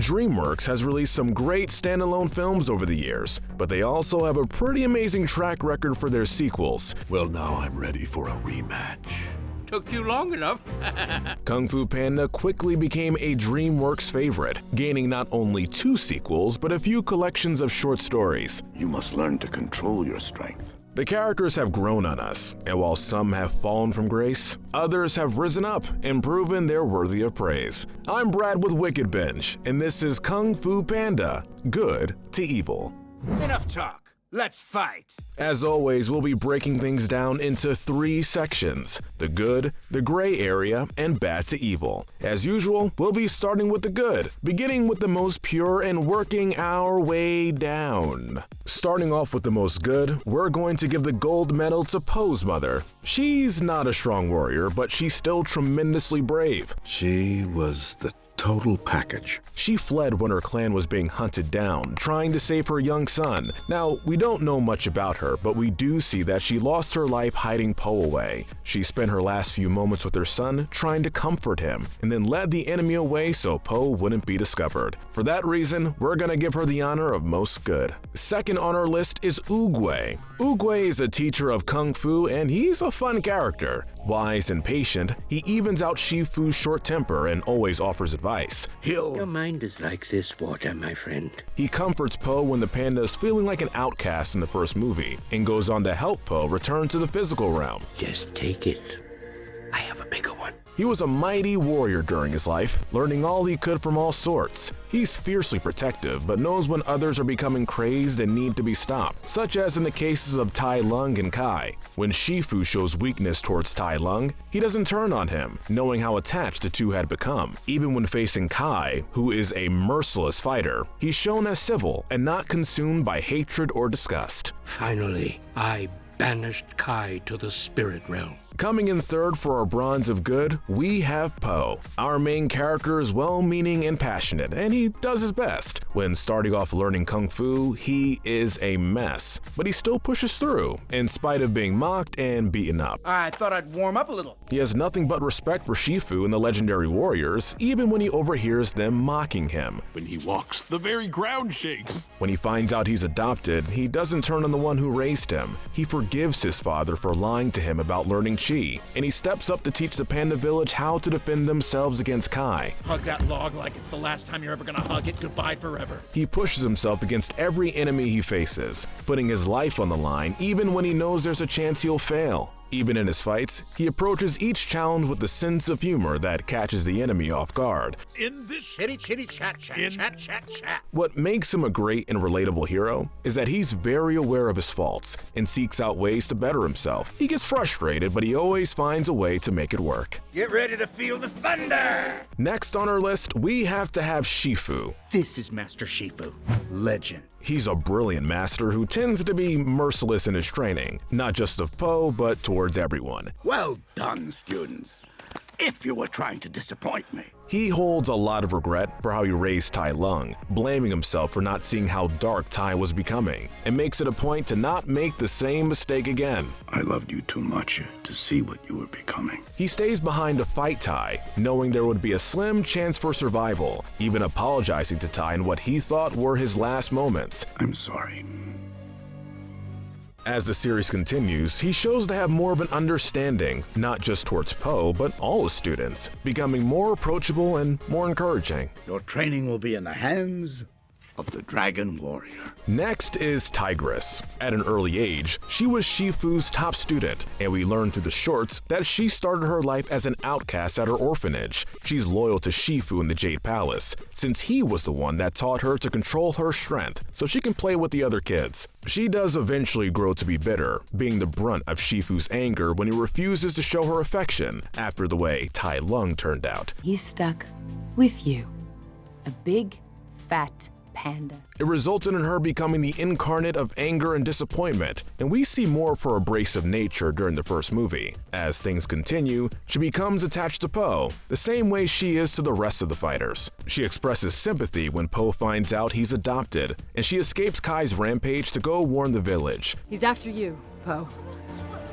Dreamworks has released some great standalone films over the years, but they also have a pretty amazing track record for their sequels. Well, now I'm ready for a rematch. Took you long enough. Kung Fu Panda quickly became a Dreamworks favorite, gaining not only 2 sequels, but a few collections of short stories. You must learn to control your strength. The characters have grown on us, and while some have fallen from grace, others have risen up and proven they're worthy of praise. I'm Brad with Wicked Binge, and this is Kung Fu Panda, Good to Evil. Enough talk. Let's fight! As always, we'll be breaking things down into 3 sections: the good, the gray area, and bad to evil. As usual, we'll be starting with the good, beginning with the most pure and working our way down. Starting off with the most good, we're going to give the gold medal to Po's mother. She's not a strong warrior, but she's still tremendously brave. She was the total package. She fled when her clan was being hunted down, trying to save her young son. Now, we don't know much about her, but we do see that she lost her life hiding Po away. She spent her last few moments with her son trying to comfort him, and then led the enemy away so Po wouldn't be discovered. For that reason, we're gonna give her the honor of most good. Second on our list is Oogway. Oogway is a teacher of Kung Fu, and he's a fun character. Wise and patient, he evens out Shifu's short temper and always offers advice. Your mind is like this water, my friend. He comforts Po when the panda is feeling like an outcast in the first movie, and goes on to help Po return to the physical realm. Just take it. I have a bigger one. He was a mighty warrior during his life, learning all he could from all sorts. He's fiercely protective, but knows when others are becoming crazed and need to be stopped, such as in the cases of Tai Lung and Kai. When Shifu shows weakness towards Tai Lung, he doesn't turn on him, knowing how attached the two had become. Even when facing Kai, who is a merciless fighter, he's shown as civil and not consumed by hatred or disgust. Finally, I banished Kai to the spirit realm. Coming in third for our bronze of good, we have Po. Our main character is well-meaning and passionate, and he does his best. When starting off learning Kung Fu, he is a mess, but he still pushes through, in spite of being mocked and beaten up. I thought I'd warm up a little. He has nothing but respect for Shifu and the legendary warriors, even when he overhears them mocking him. When he walks, the very ground shakes. When he finds out he's adopted, he doesn't turn on the one who raised him. He forgives his father for lying to him about learning Chi, and he steps up to teach the Panda Village how to defend themselves against Kai. Hug that log like it's the last time you're ever gonna hug it. Goodbye forever. He pushes himself against every enemy he faces, putting his life on the line even when he knows there's a chance he'll fail. Even in his fights, he approaches each challenge with a sense of humor that catches the enemy off guard. In this chitty chat chat. What makes him a great and relatable hero is that he's very aware of his faults and seeks out ways to better himself. He gets frustrated, but he always finds a way to make it work. Get ready to feel the thunder! Next on our list, we have to have Shifu. This is Master Shifu. Legend. He's a brilliant master who tends to be merciless in his training, not just of Po, but towards everyone. Well done, students. If you were trying to disappoint me. He holds a lot of regret for how he raised Tai Lung, blaming himself for not seeing how dark Tai was becoming, and makes it a point to not make the same mistake again. I loved you too much to see what you were becoming. He stays behind to fight Tai, knowing there would be a slim chance for survival, even apologizing to Tai in what he thought were his last moments. I'm sorry. As the series continues, he shows to have more of an understanding, not just towards Po, but all his students, becoming more approachable and more encouraging. Your training will be in the hands of the Dragon Warrior. Next is Tigress. At an early age, she was Shifu's top student, and we learn through the shorts that she started her life as an outcast at her orphanage. She's loyal to Shifu in the Jade Palace, since he was the one that taught her to control her strength so she can play with the other kids. She does eventually grow to be bitter, being the brunt of Shifu's anger when he refuses to show her affection after the way Tai Lung turned out. He's stuck with you. A big, fat panda. It resulted in her becoming the incarnate of anger and disappointment, and we see more of her abrasive nature during the first movie. As things continue, she becomes attached to Po, the same way she is to the rest of the fighters. She expresses sympathy when Po finds out he's adopted, and she escapes Kai's rampage to go warn the village. He's after you, Po.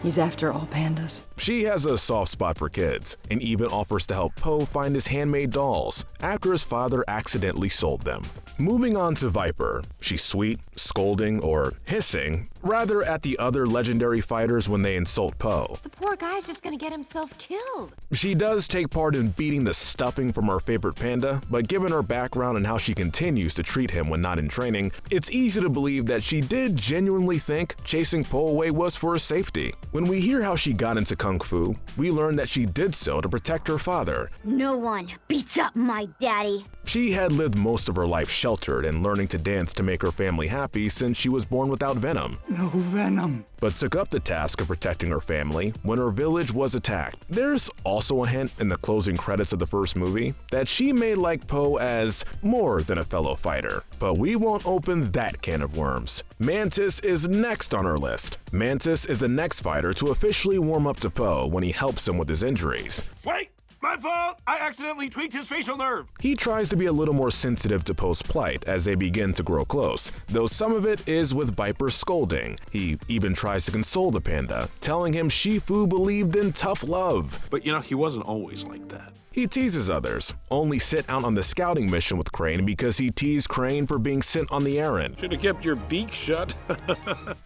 He's after all pandas. She has a soft spot for kids and even offers to help Po find his handmade dolls after his father accidentally sold them. Moving on to Viper. She's sweet, scolding, or hissing, rather at the other legendary fighters when they insult Po. The poor guy's just gonna get himself killed. She does take part in beating the stuffing from our favorite panda, but given her background and how she continues to treat him when not in training, it's easy to believe that she did genuinely think chasing Po away was for his safety. When we hear how she got into Kung Fu, we learn that she did so to protect her father. No one beats up my daddy. She had lived most of her life sheltered and learning to dance to make her family happy since she was born without venom. No venom. But took up the task of protecting her family when her village was attacked. There's also a hint in the closing credits of the first movie that she may like Po as more than a fellow fighter. But we won't open that can of worms. Mantis is next on our list. Mantis is the next fighter to officially warm up to Po when he helps him with his injuries. Wait! My fault! I accidentally tweaked his facial nerve! He tries to be a little more sensitive to Po's plight as they begin to grow close, though some of it is with Viper scolding. He even tries to console the panda, telling him Shifu believed in tough love. But you know, he wasn't always like that. He teases others, only sent out on the scouting mission with Crane because he teased Crane for being sent on the errand. Should have kept your beak shut.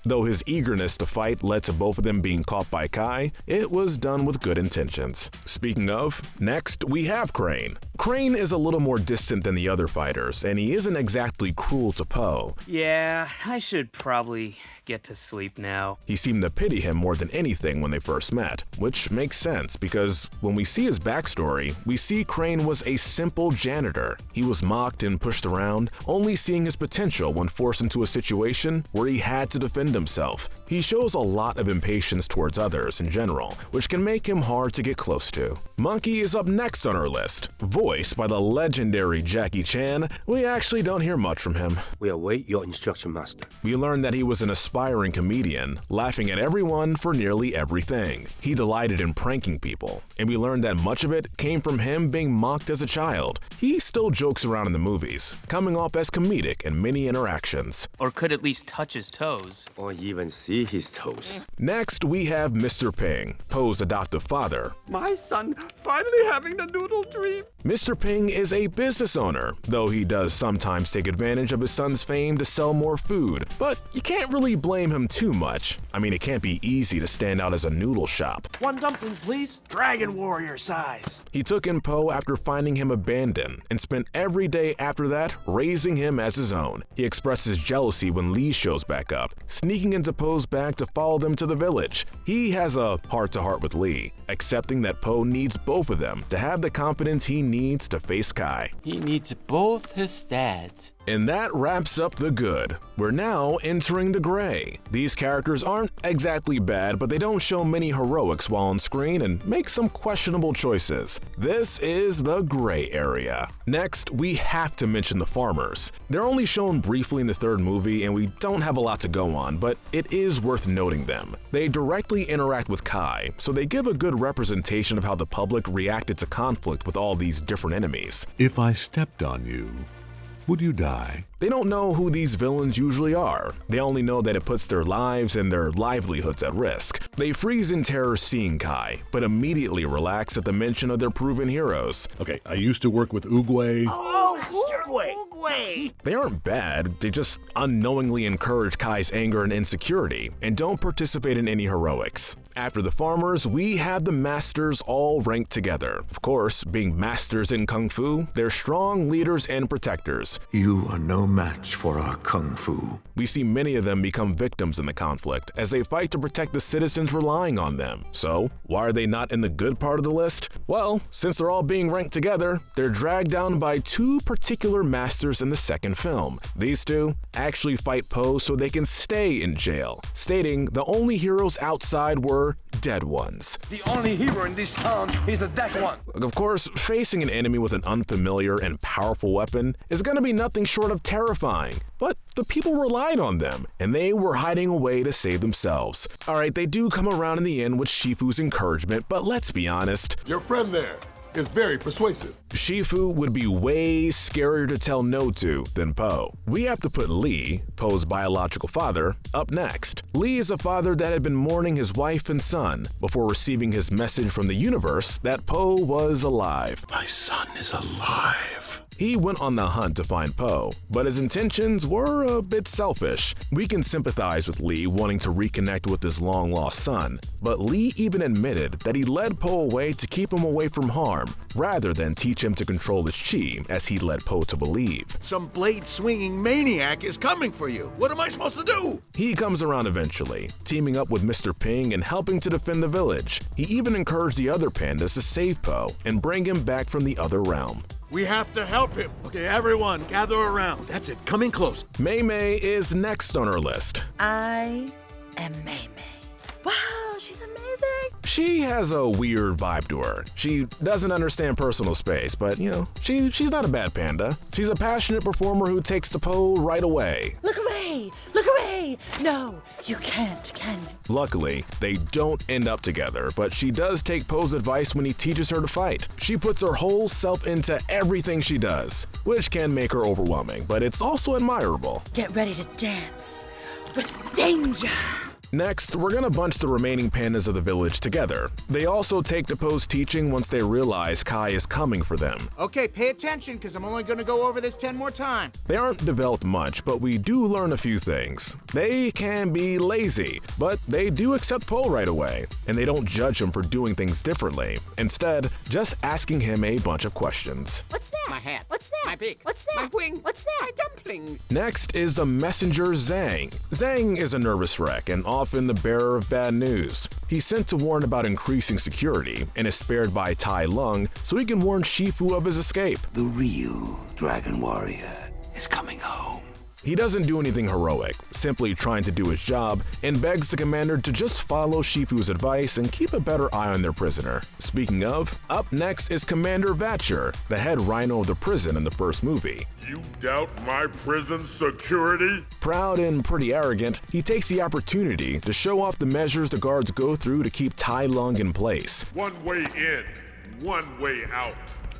Though his eagerness to fight led to both of them being caught by Kai, it was done with good intentions. Speaking of, next we have Crane. Crane is a little more distant than the other fighters, and he isn't exactly cruel to Po. Yeah, I should probably get to sleep now. He seemed to pity him more than anything when they first met, which makes sense because when we see his backstory, we see Crane was a simple janitor. He was mocked and pushed around, only seeing his potential when forced into a situation where he had to defend himself. He shows a lot of impatience towards others in general, which can make him hard to get close to. Monkey is up next on our list. Voiced by the legendary Jackie Chan, we actually don't hear much from him. We await your instruction, master. We learn that he was an aspiring comedian, laughing at everyone for nearly everything. He delighted in pranking people, and we learned that much of it came from him being mocked as a child. He still jokes around in the movies, coming off as comedic in many interactions. Or could at least touch his toes. Or even see his toes. Next, we have Mr. Ping, Po's adoptive father. My son finally having the noodle dream. Mr. Ping is a business owner, though he does sometimes take advantage of his son's fame to sell more food. But you can't really blame him too much. I mean, it can't be easy to stand out as a noodle shop. One dumpling, please. Dragon warrior size. He took in Po after finding him abandoned and spent every day after that raising him as his own. He expresses jealousy when Lee shows back up, sneaking into Po's bag to follow them to the village. He has a heart-to-heart with Lee, accepting that Po needs both of them to have the confidence he needs to face Kai. He needs both his dads. And that wraps up the good. We're now entering the gray. These characters aren't exactly bad, but they don't show many heroics while on screen and make some questionable choices. This is the gray area. Next, we have to mention the farmers. They're only shown briefly in the third movie and we don't have a lot to go on, but it is worth noting them. They directly interact with Kai, so they give a good representation of how the public reacted to conflict with all these different enemies. If I stepped on you, would you die? They don't know who these villains usually are. They only know that it puts their lives and their livelihoods at risk. They freeze in terror seeing Kai, but immediately relax at the mention of their proven heroes. Okay, I used to work with Oogway. They aren't bad, they just unknowingly encourage Kai's anger and insecurity, and don't participate in any heroics. After the farmers, we have the masters all ranked together. Of course, being masters in Kung Fu, they're strong leaders and protectors. You are no match for our Kung Fu. We see many of them become victims in the conflict as they fight to protect the citizens relying on them. So, why are they not in the good part of the list? Well, since they're all being ranked together, they're dragged down by two particular masters in the second film. These two actually fight Po so they can stay in jail, stating the only heroes outside were dead ones. The only hero in this town is the dead one. Of course, facing an enemy with an unfamiliar and powerful weapon is going to be nothing short of terrifying. But the people relied on them, and they were hiding away to save themselves. Alright, they do come around in the end with Shifu's encouragement, but let's be honest. Your friend there is very persuasive. Shifu would be way scarier to tell no to than Po. We have to put Lee, Po's biological father, up next. Lee is a father that had been mourning his wife and son before receiving his message from the universe that Po was alive. My son is alive. He went on the hunt to find Po, but his intentions were a bit selfish. We can sympathize with Lee wanting to reconnect with his long-lost son, but Lee even admitted that he led Po away to keep him away from harm, rather than teach him to control his chi, as he led Po to believe. Some blade-swinging maniac is coming for you. What am I supposed to do? He comes around eventually, teaming up with Mr. Ping and helping to defend the village. He even encouraged the other pandas to save Po and bring him back from the other realm. We have to help him. Okay, everyone, gather around. That's it, coming close. Mei Mei is next on our list. I am Mei Mei. Wow, she's amazing. She has a weird vibe to her. She doesn't understand personal space, but she's not a bad panda. She's a passionate performer who takes to Po right away. Look away! Look away! No, you can't, can you? Luckily, they don't end up together, but she does take Po's advice when he teaches her to fight. She puts her whole self into everything she does, which can make her overwhelming, but it's also admirable. Get ready to dance with danger! Next, we're gonna bunch the remaining pandas of the village together. They also take to Po's teaching once they realize Kai is coming for them. Okay, pay attention, because I'm only gonna go over this 10 more times. They aren't developed much, but we do learn a few things. They can be lazy, but they do accept Po right away, and they don't judge him for doing things differently. Instead, just asking him a bunch of questions. What's that? My hat. What's that? My beak. What's that? My wing. What's that? My dumpling. Next is the messenger Zhang. Zhang is a nervous wreck and often the bearer of bad news. He's sent to warn about increasing security and is spared by Tai Lung so he can warn Shifu of his escape. The real Dragon Warrior is coming home. He doesn't do anything heroic, simply trying to do his job, and begs the commander to just follow Shifu's advice and keep a better eye on their prisoner. Speaking of, up next is Commander Vatcher, the head rhino of the prison in the first movie. You doubt my prison's security? Proud and pretty arrogant, he takes the opportunity to show off the measures the guards go through to keep Tai Lung in place. One way in, one way out.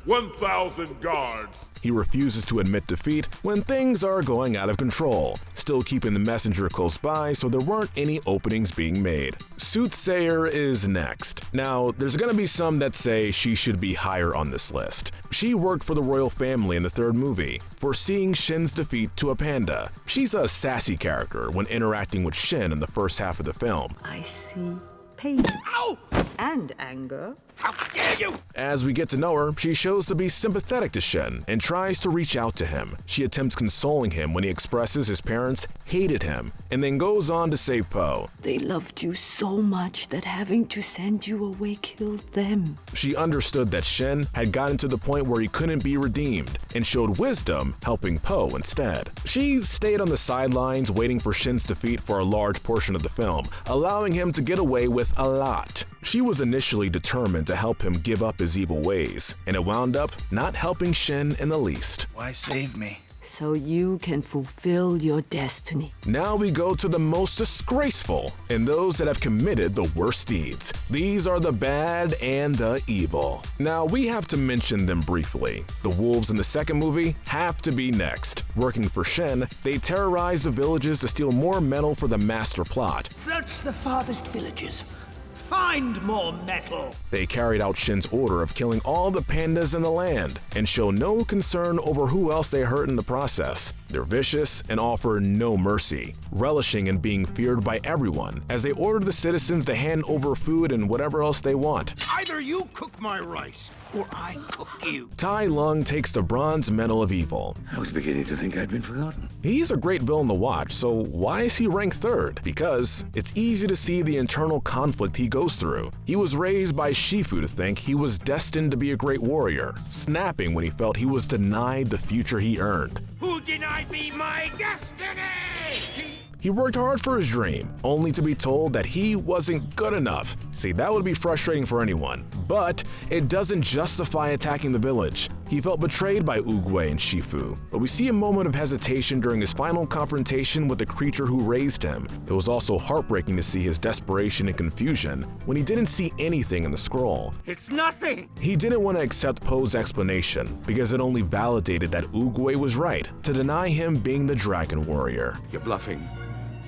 1,000 guards. He refuses to admit defeat when things are going out of control, still keeping the messenger close by so there weren't any openings being made. Soothsayer is next. Now, there's gonna be some that say she should be higher on this list. She worked for the royal family in the third movie, foreseeing Shin's defeat to a panda. She's a sassy character when interacting with Shin in the first half of the film. I see pain. Ow! And anger. How dare you! As we get to know her, she shows to be sympathetic to Shin and tries to reach out to him. She attempts consoling him when he expresses his parents hated him, and then goes on to save Po. They loved you so much that having to send you away killed them. She understood that Shin had gotten to the point where he couldn't be redeemed, and showed wisdom helping Po instead. She stayed on the sidelines waiting for Shin's defeat for a large portion of the film, allowing him to get away with a lot. She was initially determined to help him give up his evil ways, and it wound up not helping Shin in the least. Why save me? So you can fulfill your destiny. Now we go to the most disgraceful and those that have committed the worst deeds. These are the bad and the evil. Now we have to mention them briefly. The wolves in the second movie have to be next. Working for Shin, they terrorize the villages to steal more metal for the master plot. Search the farthest villages. Find more metal! They carried out Shin's order of killing all the pandas in the land and show no concern over who else they hurt in the process. They're vicious and offer no mercy, relishing in being feared by everyone as they order the citizens to hand over food and whatever else they want. Either you cook my rice, or I cook you. Tai Lung takes the bronze medal of evil. I was beginning to think I'd been forgotten. He's a great villain to watch, so why is he ranked third? Because it's easy to see the internal conflict he goes through. He was raised by Shifu to think he was destined to be a great warrior, snapping when he felt he was denied the future he earned. Who denied me my destiny? He worked hard for his dream, only to be told that he wasn't good enough. See, that would be frustrating for anyone. But it doesn't justify attacking the village. He felt betrayed by Oogway and Shifu, but we see a moment of hesitation during his final confrontation with the creature who raised him. It was also heartbreaking to see his desperation and confusion when he didn't see anything in the scroll. It's nothing! He didn't want to accept Poe's explanation because it only validated that Oogway was right to deny him being the Dragon Warrior. You're bluffing.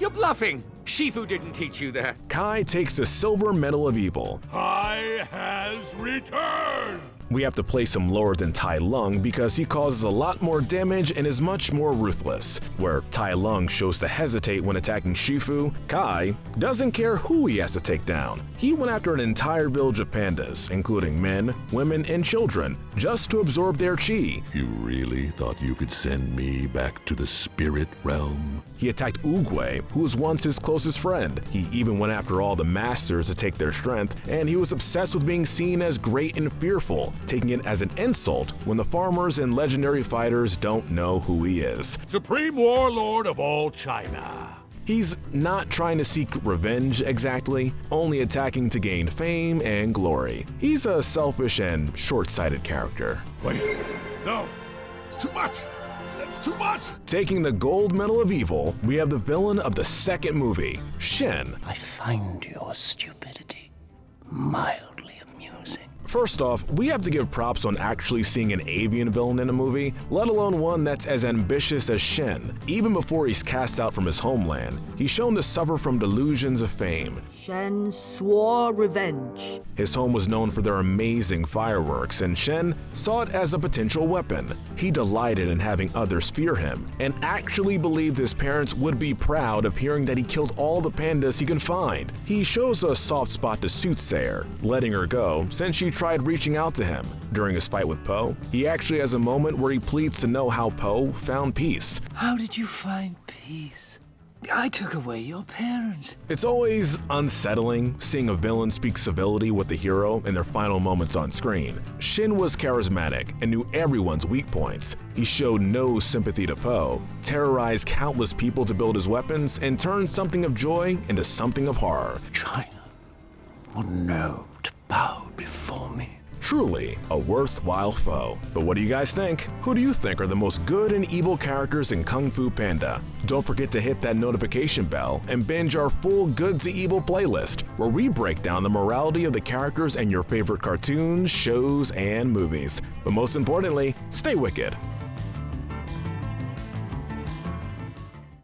You're bluffing! Shifu didn't teach you that. Kai takes the silver medal of evil. Kai has returned! We have to place him lower than Tai Lung because he causes a lot more damage and is much more ruthless. Where Tai Lung shows to hesitate when attacking Shifu, Kai doesn't care who he has to take down. He went after an entire village of pandas, including men, women, and children, just to absorb their chi. You really thought you could send me back to the spirit realm? He attacked Oogway, who was once his closest friend. He even went after all the masters to take their strength, and he was obsessed with being seen as great and fearful, taking it as an insult when the farmers and legendary fighters don't know who he is. Supreme Warlord of all China. He's not trying to seek revenge exactly, only attacking to gain fame and glory. He's a selfish and short-sighted character. Wait, no, it's too much. That's too much. Taking the gold medal of evil, we have the villain of the second movie, Shin. I find your stupidity mildly amusing. First off, we have to give props on actually seeing an avian villain in a movie, let alone one that's as ambitious as Shin. Even before he's cast out from his homeland, he's shown to suffer from delusions of fame. Shen swore revenge. His home was known for their amazing fireworks, and Shen saw it as a potential weapon. He delighted in having others fear him, and actually believed his parents would be proud of hearing that he killed all the pandas he can find. He shows a soft spot to Soothsayer, letting her go since she tried reaching out to him. During his fight with Poe, he actually has a moment where he pleads to know how Poe found peace. How did you find peace? I took away your parents. It's always unsettling seeing a villain speak civility with the hero in their final moments on screen. Shin was charismatic and knew everyone's weak points. He showed no sympathy to Poe, terrorized countless people to build his weapons, and turned something of joy into something of horror. China would know to bow before me. Truly a worthwhile foe. But what do you guys think? Who do you think are the most good and evil characters in Kung Fu Panda? Don't forget to hit that notification bell and binge our full Good to Evil playlist, where we break down the morality of the characters and your favorite cartoons, shows, and movies. But most importantly, stay wicked.